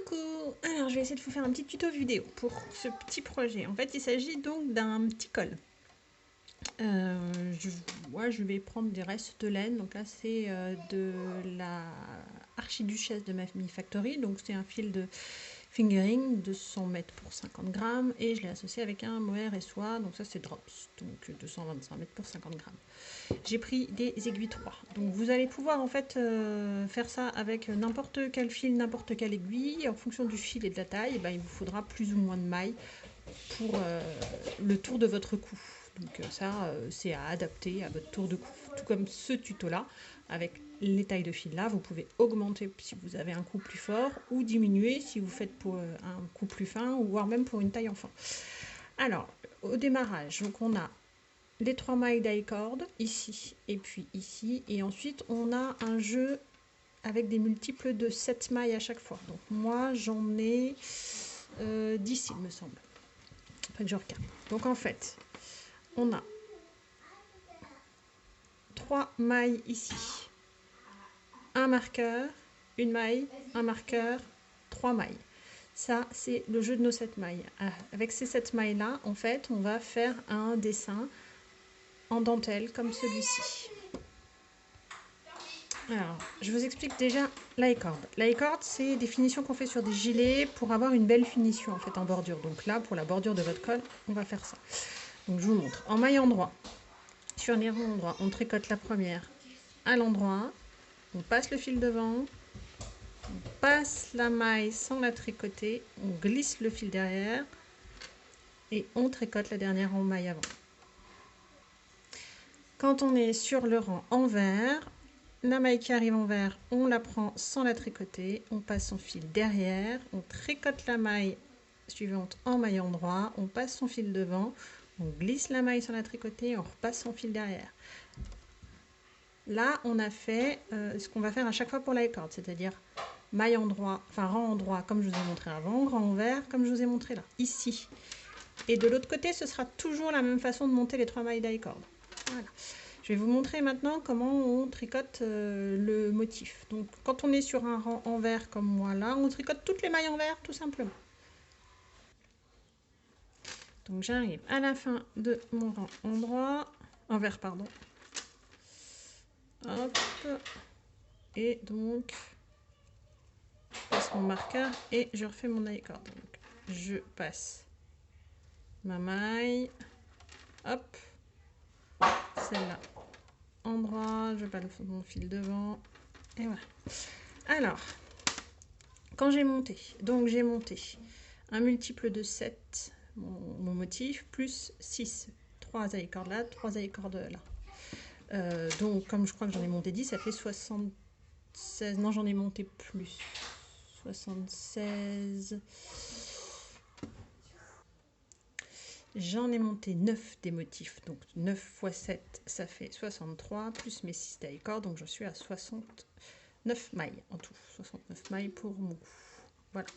Coucou! Alors, je vais essayer de vous faire un petit tuto vidéo pour ce petit projet. En fait, il s'agit donc d'un petit col. Moi, je vais prendre des restes de laine. Donc là, c'est de la archiduchesse de ma famille Factory. Donc, c'est un fil de fingering de 100 mètres pour 50 grammes. Et je l'ai associé avec un mohair et soie. Donc ça, c'est drops. Donc 225 mètres pour 50 grammes. J'ai pris des aiguilles 3. Donc vous allez pouvoir en fait faire ça avec n'importe quel fil, n'importe quelle aiguille. En fonction du fil et de la taille, il vous faudra plus ou moins de mailles pour le tour de votre cou. Donc ça, c'est à adapter à votre tour de cou. Tout comme ce tuto-là, avec les tailles de fil là, vous pouvez augmenter si vous avez un cou plus fort ou diminuer si vous faites pour un cou plus fin ou voire même pour une taille enfant. Alors, au démarrage, donc on a les 3 mailles d'I-cord ici et puis ici, et ensuite on a un jeu avec des multiples de 7 mailles à chaque fois. Donc moi j'en ai 10 il me semble. Après que je regarde. Donc en fait on a 3 mailles ici, un marqueur, une maille, un marqueur, 3 mailles. Ça, c'est le jeu de nos 7 mailles. Avec ces 7 mailles-là, en fait, on va faire un dessin en dentelle comme celui-ci. Alors, je vous explique déjà l'i-cord. L'i-cord, c'est des finitions qu'on fait sur des gilets pour avoir une belle finition en fait en bordure. Donc là, pour la bordure de votre col, on va faire ça. Donc je vous montre. En maille endroit, sur les rangs endroits, on tricote la première à l'endroit, on passe le fil devant, on passe la maille sans la tricoter, on glisse le fil derrière et on tricote la dernière en maille avant. Quand on est sur le rang envers, la maille qui arrive en vert, on la prend sans la tricoter, on passe son fil derrière, on tricote la maille suivante en maille endroit, on passe son fil devant, on glisse la maille sans la tricoter, on repasse son fil derrière. Là, on a fait ce qu'on va faire à chaque fois pour l'i-cord, c'est-à-dire maille endroit, enfin rang endroit comme je vous ai montré avant, rang envers comme je vous ai montré là, ici. Et de l'autre côté, ce sera toujours la même façon de monter les 3 mailles d'i-cord. Voilà. Je vais vous montrer maintenant comment on tricote le motif. Donc quand on est sur un rang envers comme moi là, on tricote toutes les mailles envers tout simplement. Donc j'arrive à la fin de mon rang endroit, envers pardon. Hop. Et donc je passe mon marqueur et je refais mon i-cord. Donc je passe ma maille, hop, celle-là endroit, je passe mon fil devant et voilà. Alors, quand j'ai monté, donc j'ai monté un multiple de 7, mon motif, plus 6, 3 i-cordes là, 3 i-cordes là. Donc, comme je crois que j'en ai monté 10, ça fait 76, non j'en ai monté plus, 76, j'en ai monté 9 des motifs, donc 9 x 7, ça fait 63, plus mes 6 d'i-cord, donc je suis à 69 mailles en tout, 69 mailles pour mon cou. Voilà.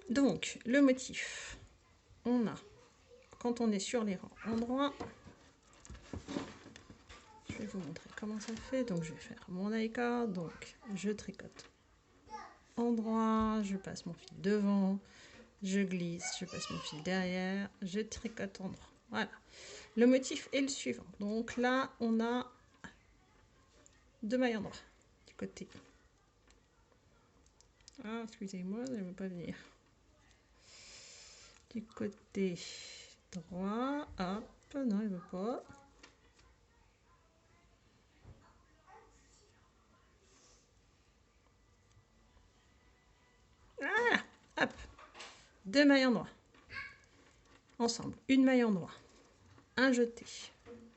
Donc, le motif, on a, quand on est sur les rangs endroits, je vais vous montrer comment ça fait. Donc, je vais faire mon i-cord, donc je tricote endroit, je passe mon fil devant, je glisse, je passe mon fil derrière, je tricote endroit. Voilà. Le motif est le suivant. Donc là, on a 2 mailles endroit du côté. Ah, excusez-moi, ça ne veut pas venir. Du côté droit, hop, non, il ne veut pas. Ah, hop, 2 mailles endroit. Ensemble, une maille endroit, un jeté.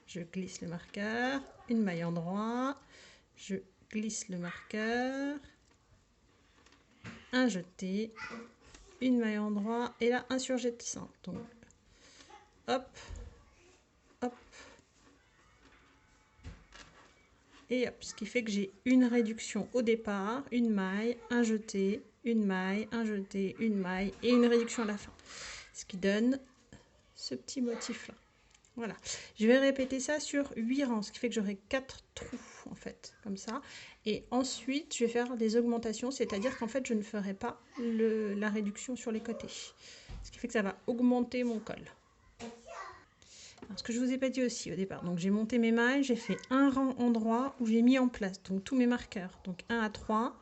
Je glisse le marqueur, une maille endroit, je glisse le marqueur, un jeté, une maille endroit et là un surjetissant. Donc hop, hop et hop, ce qui fait que j'ai une réduction au départ, une maille, un jeté, une maille, un jeté, une maille et une réduction à la fin, ce qui donne ce petit motif là. Voilà, je vais répéter ça sur 8 rangs, ce qui fait que j'aurai 4 trous en fait, comme ça. Et ensuite, je vais faire des augmentations, c'est-à-dire qu'en fait, je ne ferai pas la réduction sur les côtés. Ce qui fait que ça va augmenter mon col. Alors, ce que je vous ai pas dit aussi au départ, donc j'ai monté mes mailles, j'ai fait un rang endroit où j'ai mis en place donc tous mes marqueurs. Donc 1 à 3,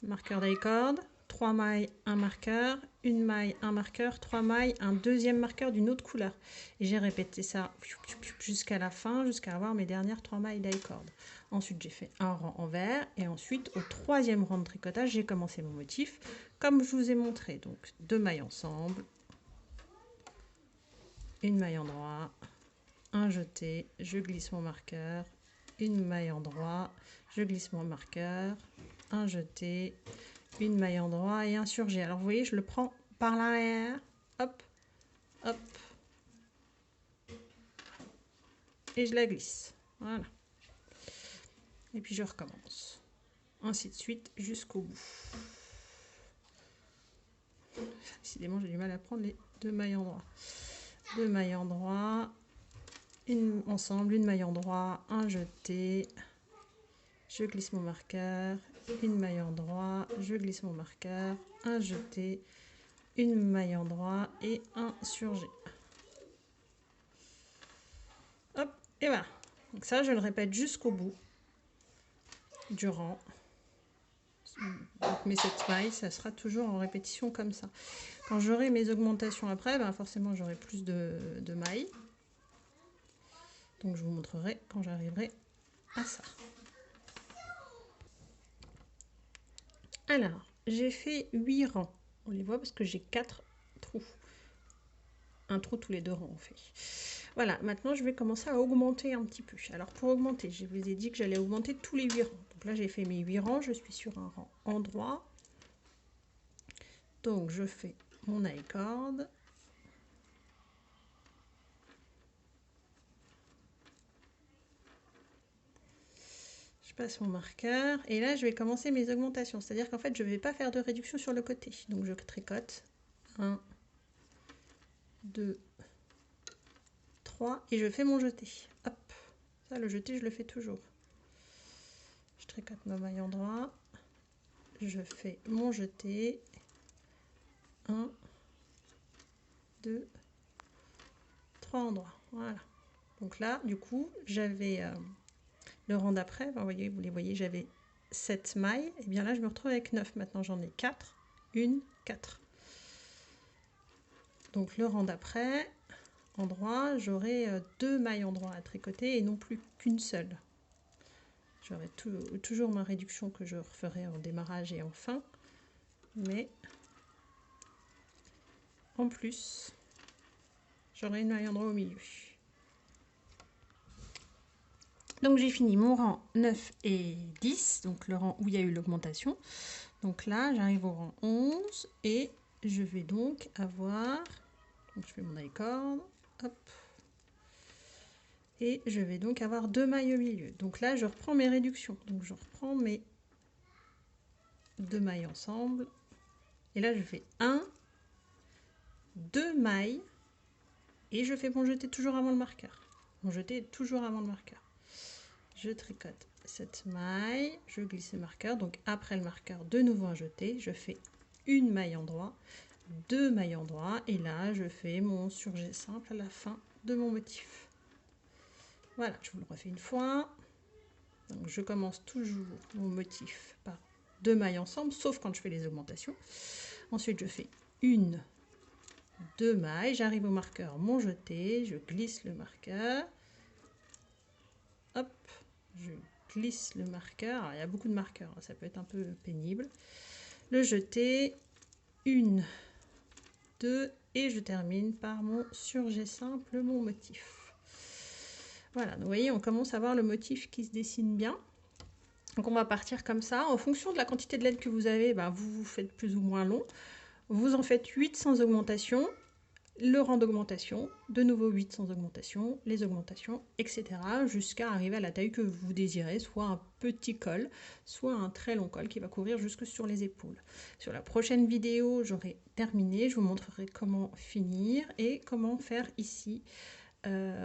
marqueur d'acord, 3 mailles, un marqueur, une maille, un marqueur, 3 mailles, un deuxième marqueur d'une autre couleur. Et j'ai répété ça jusqu'à la fin, jusqu'à avoir mes dernières 3 mailles d'acord. Ensuite, j'ai fait un rang en vert et ensuite, au troisième rang de tricotage, j'ai commencé mon motif comme je vous ai montré. Donc 2 mailles ensemble, une maille endroit, un jeté, je glisse mon marqueur, une maille endroit, je glisse mon marqueur, un jeté, une maille endroit et un surjet. Alors vous voyez, je le prends par l'arrière, hop, hop, et je la glisse. Voilà. Et puis je recommence. Ainsi de suite jusqu'au bout. Décidément, j'ai du mal à prendre les 2 mailles endroit. 2 mailles endroit, ensemble, une maille endroit, un jeté, je glisse mon marqueur, une maille endroit, je glisse mon marqueur, un jeté, une maille endroit et un surjet. Hop, et voilà. Donc ça, je le répète jusqu'au bout du rang. Donc mes 7 mailles, ça sera toujours en répétition comme ça. Quand j'aurai mes augmentations après, ben forcément j'aurai plus de mailles. Donc je vous montrerai quand j'arriverai à ça. Alors, j'ai fait 8 rangs. On les voit parce que j'ai 4 trous. Un trou tous les 2 rangs, on fait. Voilà, maintenant je vais commencer à augmenter un petit peu. Alors pour augmenter, je vous ai dit que j'allais augmenter tous les 8 rangs. Donc là j'ai fait mes 8 rangs, je suis sur un rang endroit. Donc je fais mon I-cord. Je passe mon marqueur et là je vais commencer mes augmentations. C'est-à-dire qu'en fait je ne vais pas faire de réduction sur le côté. Donc je tricote 1, 2, 3 et je fais mon jeté. Hop, ça le jeté je le fais toujours. Je tricote ma maille endroit, je fais mon jeté. 1, 2, 3 endroits. Voilà. Donc là, du coup, j'avais le rang d'après, vous les voyez, j'avais 7 mailles. Et bien là, je me retrouve avec 9. Maintenant, j'en ai 4. 1, 4. Donc le rang d'après, endroit, j'aurai 2 mailles endroit à tricoter et non plus qu'une seule. J'aurai toujours ma réduction que je referai en démarrage et en fin. Mais en plus, j'aurai une maille endroit au milieu. Donc j'ai fini mon rang 9 et 10, donc le rang où il y a eu l'augmentation. Donc là, j'arrive au rang 11 et je vais donc avoir, donc je fais mon I-cord, hop, et je vais donc avoir 2 mailles au milieu. Donc là, je reprends mes réductions. Donc je reprends mes 2 mailles ensemble. Et là, je fais 1, 2 mailles et je fais mon jeté toujours avant le marqueur. Mon jeté est toujours avant le marqueur. Je tricote cette maille, je glisse le marqueur, donc après le marqueur, de nouveau un jeté, je fais une maille endroit, 2 mailles endroit, et là je fais mon surjet simple à la fin de mon motif. Voilà, je vous le refais une fois. Donc je commence toujours mon motif par 2 mailles ensemble, sauf quand je fais les augmentations. Ensuite je fais 1, 2 mailles, j'arrive au marqueur, mon jeté, je glisse le marqueur, hop, je glisse le marqueur. Alors, il y a beaucoup de marqueurs, ça peut être un peu pénible. Le jeté, 1, 2 et je termine par mon surjet simple, mon motif. Voilà, donc vous voyez, on commence à voir le motif qui se dessine bien. Donc on va partir comme ça. En fonction de la quantité de laine que vous avez, ben, vous faites plus ou moins long. Vous en faites 8 sans augmentation. Le rang d'augmentation, de nouveau 8 sans augmentation, les augmentations, etc. jusqu'à arriver à la taille que vous désirez, soit un petit col, soit un très long col qui va couvrir jusque sur les épaules. Sur la prochaine vidéo, j'aurai terminé, je vous montrerai comment finir et comment faire ici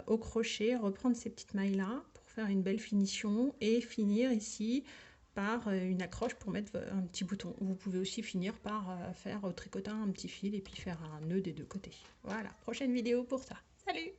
au crochet, reprendre ces petites mailles là pour faire une belle finition et finir ici par une accroche pour mettre un petit bouton. Vous pouvez aussi finir par faire au tricotin un petit fil et puis faire un nœud des deux côtés. Voilà, prochaine vidéo pour ça. Salut!